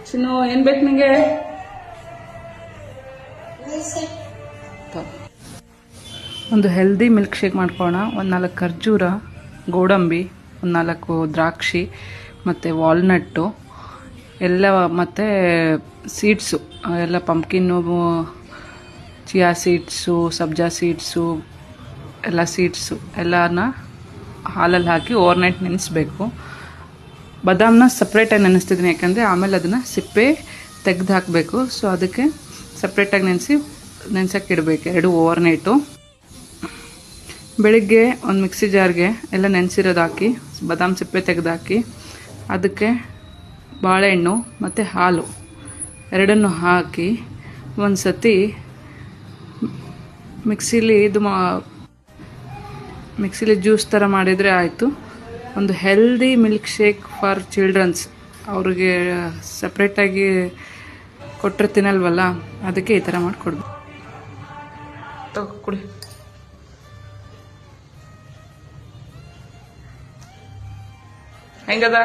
ಚಿನ್ನು ಏನ್ ಬೇಕು ನಿಂಗೆ? ಒಂದು ಹೆಲ್ದಿ ಮಿಲ್ಕ್ ಶೇಕ್ ಮಾಡ್ಕೊಳ್ಳೋಣ. ಒಂದು 4 ಖರ್ಜೂರ, ಗೋಡಂಬಿ, ಒಂದು 4 ದ್ರಾಕ್ಷಿ ಮತ್ತು ವಾಲ್ನಟ್ಟು ಎಲ್ಲ, ಮತ್ತು ಸೀಡ್ಸು ಎಲ್ಲ, ಪಂಪ್ಕಿನ್ನು, ಚಿಯಾ ಸೀಡ್ಸು, ಸಬ್ಜಾ ಸೀಡ್ಸು, ಎಲ್ಲ ಸೀಡ್ಸು ಎಲ್ಲನ ಹಾಲಲ್ಲಿ ಹಾಕಿ ಓವರ್ನೈಟ್ ನೆನೆಸ್ಬೇಕು. ಬಾದಾಮನ್ನ ಸಪ್ರೇಟಾಗಿ ನೆನೆಸ್ತಿದ್ದೀನಿ, ಯಾಕಂದರೆ ಆಮೇಲೆ ಅದನ್ನು ಸಿಪ್ಪೆ ತೆಗೆದು ಹಾಕಬೇಕು. ಸೊ ಅದಕ್ಕೆ ಸಪ್ರೇಟಾಗಿ ನೆನೆಸೋಕ್ಕೆ ಇಡಬೇಕು 2 ಓವರ್ನೈಟು. ಬೆಳಿಗ್ಗೆ ಒಂದು ಮಿಕ್ಸಿ ಜಾರ್ಗೆ ಎಲ್ಲ ನೆನೆಸಿರೋದು ಹಾಕಿ, ಬಾದಾಮ್ ಸಿಪ್ಪೆ ತೆಗೆದು ಅದಕ್ಕೆ ಬಾಳೆಹಣ್ಣು ಮತ್ತು ಹಾಲು ಎರಡನ್ನು ಹಾಕಿ ಒಂದು ಸತಿ ಮಿಕ್ಸಿಲಿ ಜ್ಯೂಸ್ ಥರ ಮಾಡಿದರೆ ಆಯಿತು. ಒಂದು healthy milk shake for childrens. ಅವ್ರಿಗೆ ಸಪ್ರೇಟಾಗಿ ಕೊಟ್ಟರೆ ತಿನ್ನಲ್ವಲ್ಲ, ಅದಕ್ಕೆ ಈ ಥರ ಮಾಡಿಕೊಡ್ಬೇಕು. ತಗೋ ಕುಡಿ. ಹೆಂಗದ?